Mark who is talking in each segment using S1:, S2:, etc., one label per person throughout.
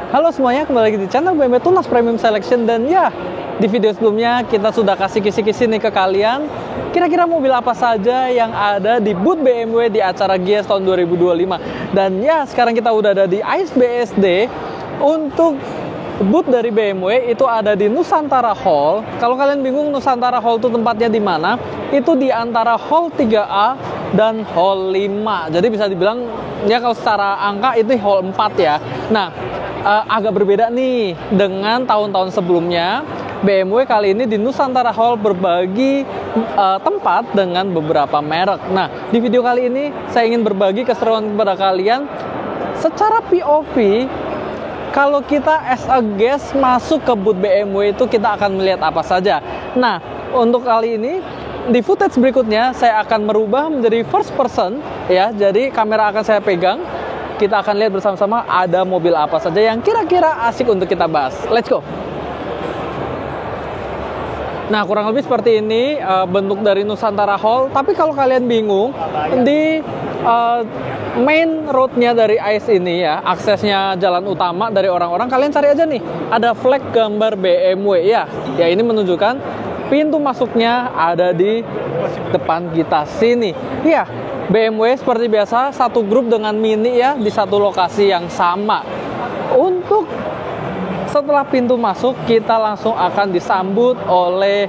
S1: Halo semuanya, kembali lagi di channel BMW Tunas Premium Selection. Dan ya, di video sebelumnya kita sudah kasih kisi-kisi nih ke kalian, kira-kira mobil apa saja yang ada di booth BMW di acara GIIAS tahun 2025. Dan ya, sekarang kita udah ada di GIIAS BSD. Untuk booth dari BMW itu ada di Nusantara Hall. Kalau kalian bingung Nusantara Hall itu tempatnya di mana, itu di antara Hall 3A dan Hall 5. Jadi bisa dibilang ya kalau secara angka itu Hall 4 ya. Nah, agak berbeda nih dengan tahun-tahun sebelumnya. BMW kali ini di Nusantara Hall berbagi tempat dengan beberapa merek. Nah, di video kali ini saya ingin berbagi keseruan kepada kalian secara POV. Kalau kita as a guest masuk ke booth BMW itu kita akan melihat apa saja. Nah, untuk kali ini di footage berikutnya saya akan merubah menjadi first person ya. Jadi kamera akan saya pegang. Kita akan lihat bersama-sama ada mobil apa saja yang kira-kira asik untuk kita bahas. Let's go. Nah, kurang lebih seperti ini bentuk dari Nusantara Hall. Tapi kalau kalian bingung, di main roadnya dari GIIAS ini ya, aksesnya jalan utama dari orang-orang, kalian cari aja nih, ada flag gambar BMW ya. Ya, ini menunjukkan pintu masuknya ada di depan kita sini. Ya, BMW seperti biasa satu grup dengan Mini ya di satu lokasi yang sama. Untuk setelah pintu masuk, kita langsung akan disambut oleh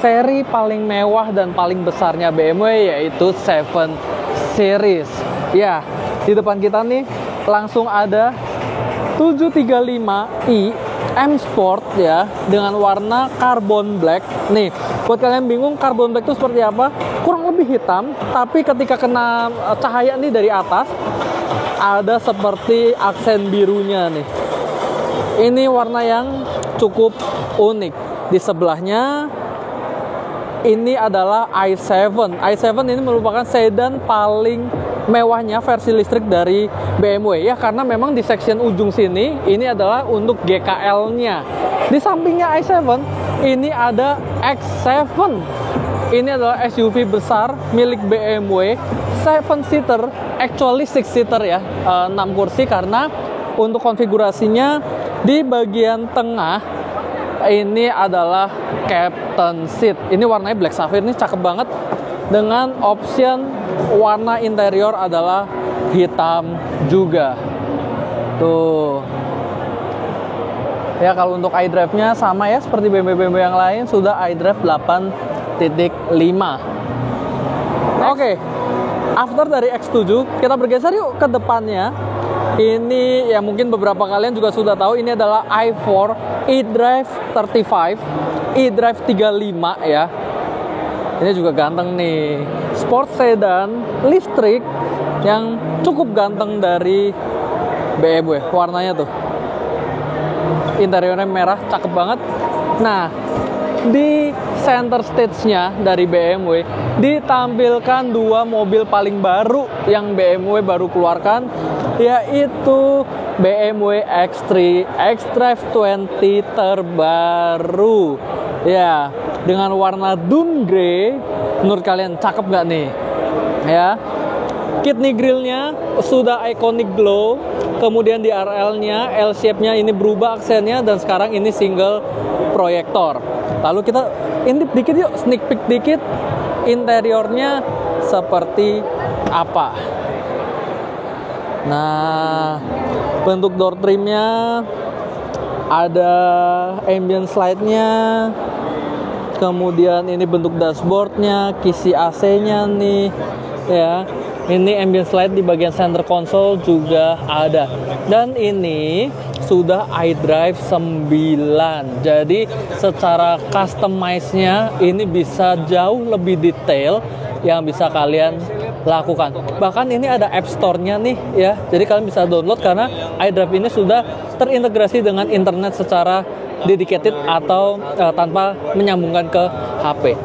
S1: seri paling mewah dan paling besarnya BMW, yaitu 7 Series. Ya, di depan kita nih langsung ada 735i M Sport ya, dengan warna carbon black. Nih, buat kalian bingung carbon black itu seperti apa? Kurang lebih hitam, tapi ketika kena cahaya nih dari atas, ada seperti aksen birunya nih. Ini warna yang cukup unik. Di sebelahnya ini adalah i7. i7 ini merupakan sedan paling mewahnya versi listrik dari BMW ya, karena memang di section ujung sini ini adalah untuk GKL-nya. Di sampingnya i7 ini ada X7. Ini adalah SUV besar milik BMW, 7-seater, actually 6-seater ya, 6 kursi, karena untuk konfigurasinya di bagian tengah ini adalah Captain Seat. Ini warnanya black sapphire, ini cakep banget. Dengan option warna interior adalah hitam juga. Tuh. Ya, kalau untuk iDrive-nya sama ya seperti BMW yang lain, sudah iDrive 8.5. Oke. After dari X7, kita bergeser yuk ke depannya. Ini ya mungkin beberapa kalian juga sudah tahu, ini adalah i4 eDrive 35, eDrive 35 ya. Ini juga ganteng nih, sport sedan listrik yang cukup ganteng dari BMW. Warnanya tuh, interiornya merah, cakep banget. Nah, di center stage-nya dari BMW ditampilkan dua mobil paling baru yang BMW baru keluarkan, yaitu BMW X3 xDrive 20 terbaru ya, dengan warna dun grey. Menurut kalian cakep gak nih ya? Kidney grillnya sudah iconic glow, kemudian di RL-nya, L shape-nya ini berubah aksennya, dan sekarang ini single proyektor. Lalu kita intip dikit yuk, sneak peek dikit interiornya seperti apa. Nah, bentuk door trimnya, ada ambient slide-nya, kemudian ini bentuk dashboard-nya, kisi AC-nya nih ya. Ini ambient slide di bagian center console juga ada. Dan ini sudah iDrive 9. Jadi secara customize-nya ini bisa jauh lebih detail yang bisa kalian lakukan. Bahkan ini ada App Store-nya nih ya. Jadi kalian bisa download karena iDrive ini sudah terintegrasi dengan internet secara dedicated atau tanpa menyambungkan ke HP.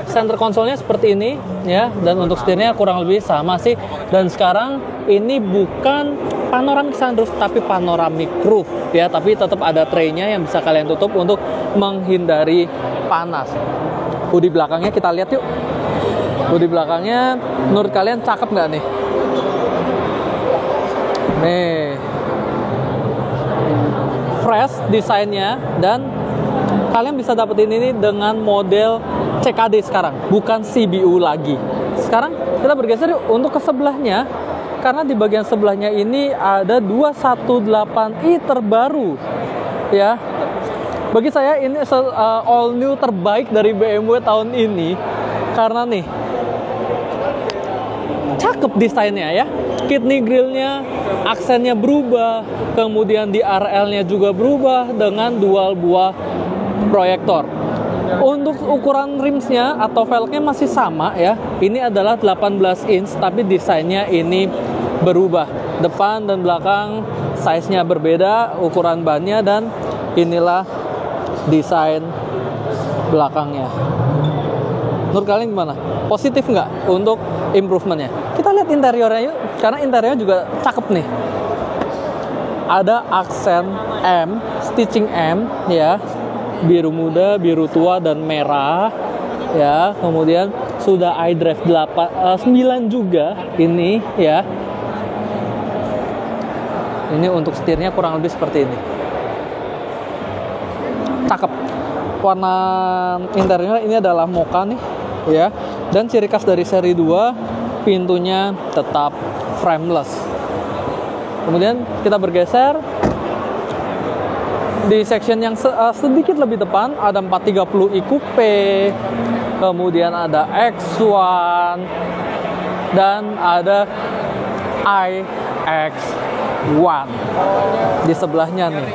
S1: Center konsolnya seperti ini ya, dan untuk setirnya kurang lebih sama sih. Dan sekarang ini bukan panoramic sunroof tapi panoramic roof ya, tapi tetap ada tray-nya yang bisa kalian tutup untuk menghindari panas. Hoodie belakangnya kita lihat yuk. Hoodie belakangnya menurut kalian cakep nggak nih? Nih, desainnya, dan kalian bisa dapetin ini dengan model CKD sekarang, bukan CBU lagi. Sekarang kita bergeser yuk untuk ke sebelahnya, karena di bagian sebelahnya ini ada 218i terbaru ya. Bagi saya ini all new terbaik dari BMW tahun ini, karena nih cakep desainnya ya. Kidney grillnya, aksennya berubah, kemudian di RL-nya juga berubah dengan dual buah proyektor. Untuk ukuran rimsnya atau velgnya masih sama ya. Ini adalah 18 inch, tapi desainnya ini berubah. Depan dan belakang size-nya berbeda, ukuran bannya, dan inilah desain belakangnya. Menurut kalian gimana? Positif nggak untuk improvementnya? Kita lihat interiornya yuk, karena interiornya juga cakep nih. Ada aksen M, stitching M ya, biru muda, biru tua, dan merah ya. Kemudian sudah iDrive 9 juga ini ya. Ini untuk setirnya kurang lebih seperti ini. Cakep. Warna interiornya ini adalah mocha nih ya. Dan ciri khas dari seri 2, pintunya tetap frameless. Kemudian kita bergeser di section yang sedikit lebih depan, ada 430i Coupe, kemudian ada X1, dan ada iX1 di sebelahnya nih.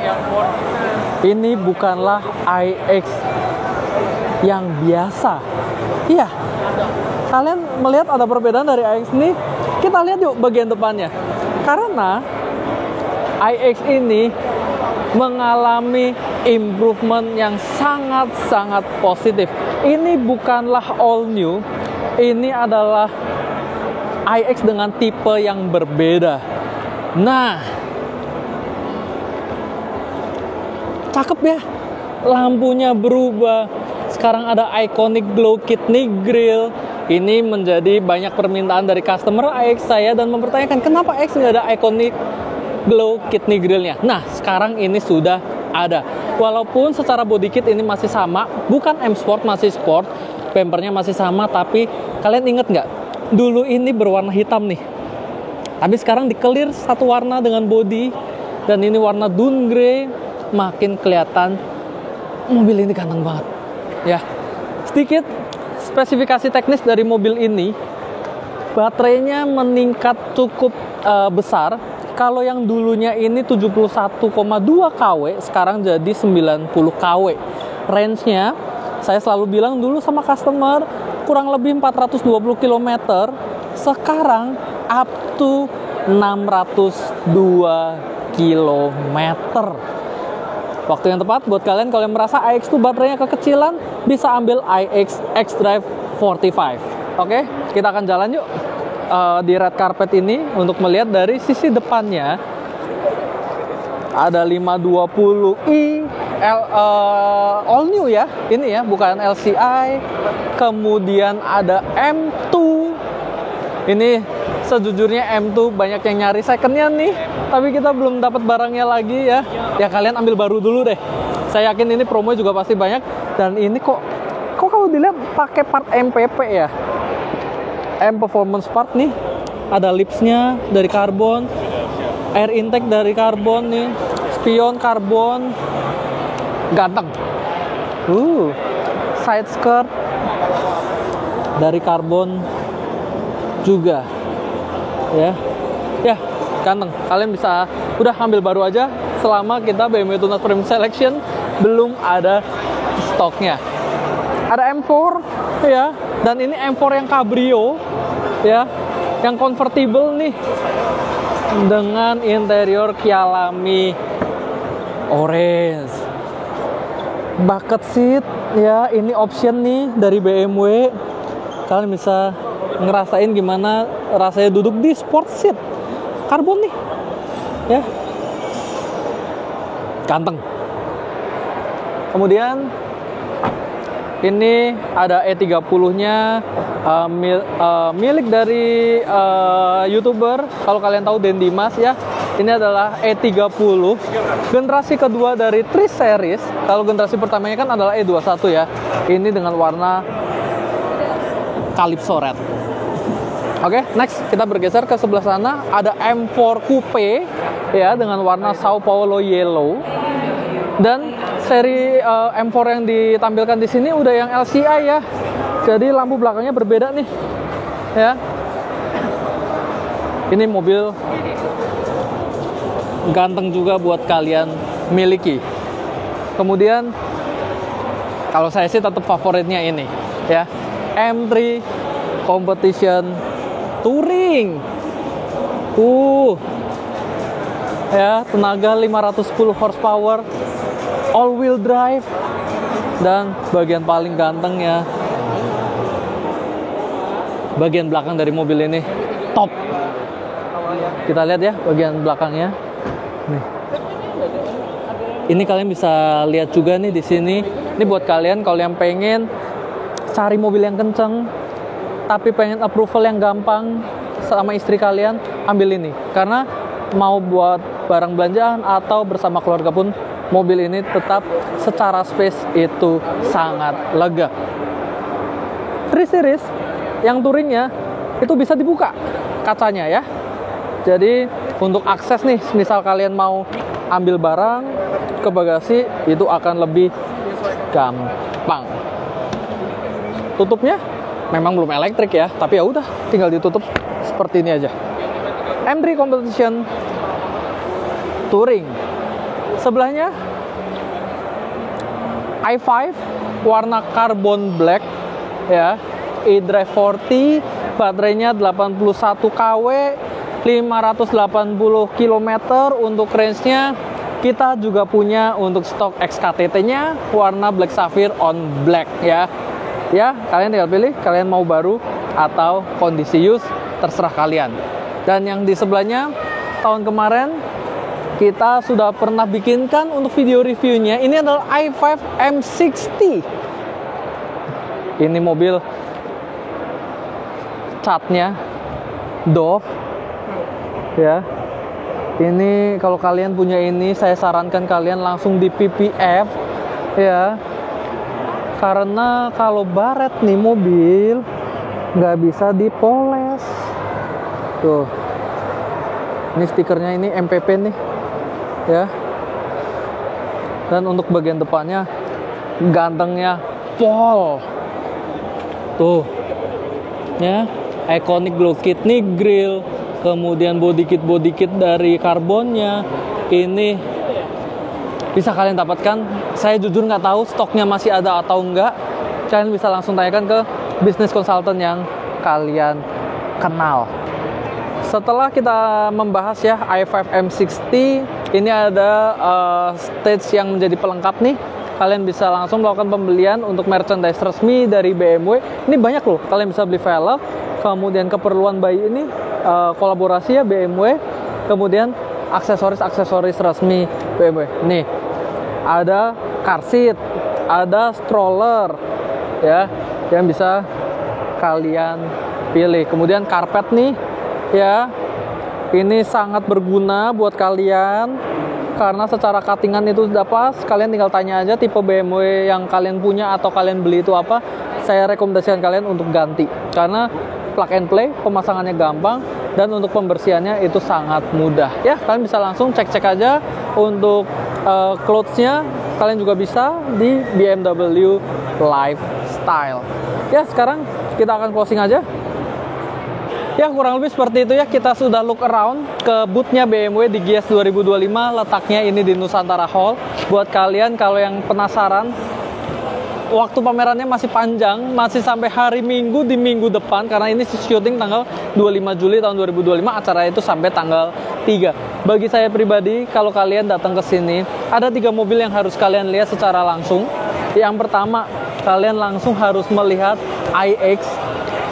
S1: Ini bukanlah iX yang biasa. Iya, kalian melihat ada perbedaan dari iX ini. Kita lihat yuk bagian depannya. Karena iX ini mengalami improvement yang sangat-sangat positif. Ini bukanlah all new, ini adalah iX dengan tipe yang berbeda. Nah, cakep ya, lampunya berubah. Sekarang ada iconic glow kidney grill. Ini menjadi banyak permintaan dari customer iX saya, dan mempertanyakan kenapa iX nggak ada iconic glow kidney grillnya. Nah, sekarang ini sudah ada. Walaupun secara body kit ini masih sama, bukan M Sport, masih Sport, bumpernya masih sama, tapi kalian inget nggak? Dulu ini berwarna hitam nih, tapi sekarang di-clear satu warna dengan body, dan ini warna dun grey. Makin kelihatan mobil ini ganteng banget ya. Sedikit spesifikasi teknis dari mobil ini, baterainya meningkat cukup besar. Kalau yang dulunya ini 71,2 kW, sekarang jadi 90 kW. Range-nya, saya selalu bilang dulu sama customer, kurang lebih 420 km, sekarang up to 602 km. Waktu yang tepat buat kalian kalau yang merasa iX itu baterainya kekecilan, bisa ambil iX xDrive 45. Oke, kita akan jalan yuk di red carpet ini untuk melihat dari sisi depannya. Ada 520i all new ya, ini ya, bukan LCI. Kemudian ada M2. Ini sejujurnya M2 banyak yang nyari secondnya nih, tapi kita belum dapat barangnya lagi ya. Ya kalian ambil baru dulu deh. Saya yakin ini promo juga pasti banyak. Dan ini kok kalau dilihat pakai part MPP ya, M Performance Part nih. Ada lipsnya dari karbon, air intake dari karbon nih, spion karbon, ganteng. Side skirt dari karbon juga ya, ganteng. Kalian bisa udah ambil baru aja selama kita BMW Tunas Premium Selection belum ada stoknya. Ada M4 ya, dan ini M4 yang cabrio ya, yang convertible nih, dengan interior Kyalami orange. Bucket seat ya, ini option nih dari BMW. Kalian bisa ngerasain gimana rasanya duduk di sport seat karbon nih ya, ganteng. Kemudian ini ada E30-nya, milik dari YouTuber, kalau kalian tahu Den Dimas ya. Ini adalah E30, generasi kedua dari 3 series. Kalau generasi pertamanya kan adalah E21 ya. Ini dengan warna Calypso Red. Oke, next kita bergeser ke sebelah sana. Ada M4 Coupe ya dengan warna Sao Paulo Yellow. Dan seri M4 yang ditampilkan di sini udah yang LCI ya. Jadi lampu belakangnya berbeda nih. Ya. Ini mobil ganteng juga buat kalian miliki. Kemudian kalau saya sih tetap favoritnya ini ya. M3 Competition Touring. Ya, tenaga 510 horsepower, all wheel drive, dan bagian paling ganteng ya, bagian belakang dari mobil ini top. Kita lihat ya bagian belakangnya. Nih. Ini kalian bisa lihat juga nih di sini. Ini buat kalian kalau yang pengen cari mobil yang kenceng tapi pengen approval yang gampang sama istri kalian, ambil ini. Karena mau buat barang belanjaan atau bersama keluarga pun, mobil ini tetap secara space itu sangat lega. 3 series yang touringnya itu bisa dibuka kacanya ya. Jadi untuk akses nih, misal kalian mau ambil barang ke bagasi, itu akan lebih gampang. Tutupnya memang belum elektrik ya, tapi ya udah tinggal ditutup seperti ini aja. M3 Competition Touring. Sebelahnya i5 warna carbon black ya, e-drive 40, baterainya 81 kW, 580 km. Untuk range-nya kita juga punya untuk stok XKTT-nya warna black sapphire on black ya. Ya, kalian tinggal pilih kalian mau baru atau kondisi use, terserah kalian. Dan yang di sebelahnya tahun kemarin kita sudah pernah bikinkan untuk video reviewnya. Ini adalah i5 M60. Ini mobil catnya Dove ya. Ini kalau kalian punya ini, saya sarankan kalian langsung di PPF ya. Karena kalau baret nih mobil nggak bisa dipoles. Tuh, ini stikernya, ini MPP nih ya. Dan untuk bagian depannya gantengnya Pol. Tuh ya, iconic glow kit nih grill, kemudian body kit dari karbonnya. Ini bisa kalian dapatkan. Saya jujur nggak tahu stoknya masih ada atau enggak. Kalian bisa langsung tanyakan ke bisnis konsultan yang kalian kenal. Setelah kita membahas ya i5 M60, ini ada stage yang menjadi pelengkap nih. Kalian bisa langsung melakukan pembelian untuk merchandise resmi dari BMW. Ini banyak loh, kalian bisa beli velg, kemudian keperluan bayi ini kolaborasi ya BMW, kemudian aksesoris resmi BMW. Nih, ada car seat, ada stroller ya, yang bisa kalian pilih. Kemudian karpet nih ya, ini sangat berguna buat kalian karena secara cuttingan itu sudah pas. Kalian tinggal tanya aja tipe BMW yang kalian punya atau kalian beli itu apa. Saya rekomendasikan kalian untuk ganti karena plug and play, pemasangannya gampang, dan untuk pembersihannya itu sangat mudah ya. Kalian bisa langsung cek aja. Untuk clothes-nya kalian juga bisa di BMW Lifestyle ya. Sekarang kita akan closing aja ya, kurang lebih seperti itu ya. Kita sudah look around ke booth-nya BMW di GIIAS 2025. Letaknya ini di Nusantara Hall. Buat kalian kalau yang penasaran, waktu pamerannya masih panjang, masih sampai hari Minggu di minggu depan, karena ini syuting tanggal 25 Juli tahun 2025, acara itu sampai tanggal 3. Bagi saya pribadi, kalau kalian datang ke sini, ada 3 mobil yang harus kalian lihat secara langsung. Yang pertama, kalian langsung harus melihat iX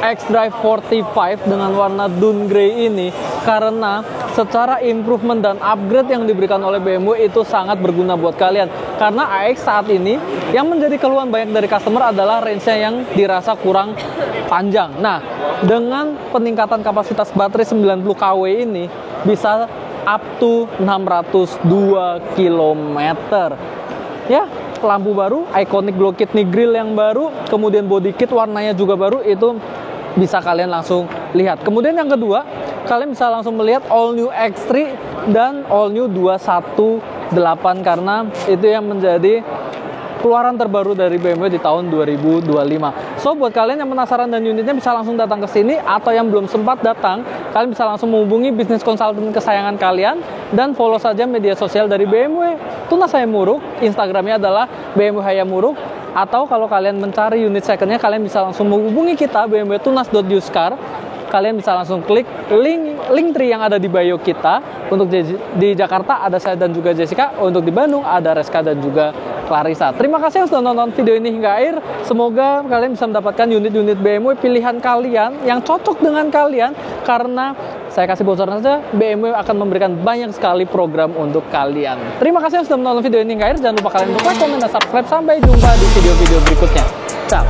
S1: xDrive 45 dengan warna dun grey ini, karena secara improvement dan upgrade yang diberikan oleh BMW itu sangat berguna buat kalian. Karena iX saat ini yang menjadi keluhan banyak dari customer adalah range-nya yang dirasa kurang panjang. Nah, dengan peningkatan kapasitas baterai 90 kW ini bisa up to 602 km. Ya, lampu baru, iconic glow kit nih, grill yang baru, kemudian body kit warnanya juga baru, itu bisa kalian langsung lihat. Kemudian yang kedua, kalian bisa langsung melihat all new X3 dan all new 218 karena itu yang menjadi keluaran terbaru dari BMW di tahun 2025. So, buat kalian yang penasaran dan unitnya bisa langsung datang ke sini, atau yang belum sempat datang, kalian bisa langsung menghubungi bisnis konsultan kesayangan kalian dan follow saja media sosial dari BMW Tunas Hayamuruk. Instagramnya adalah BMW Hayamuruk. Atau kalau kalian mencari unit secondnya, kalian bisa langsung menghubungi kita BMW Tunas.uscar. Kalian bisa langsung klik link tree yang ada di bio kita. Untuk di Jakarta ada saya dan juga Jessica. Untuk di Bandung ada Reska dan juga Clarissa. Terima kasih yang sudah nonton video ini hingga akhir. Semoga kalian bisa mendapatkan unit-unit BMW pilihan kalian yang cocok dengan kalian. Karena saya kasih bocoran saja, BMW akan memberikan banyak sekali program untuk kalian. Terima kasih yang sudah menonton video ini hingga akhir. Jangan lupa kalian untuk like, komen, dan subscribe. Sampai jumpa di video-video berikutnya. Ciao.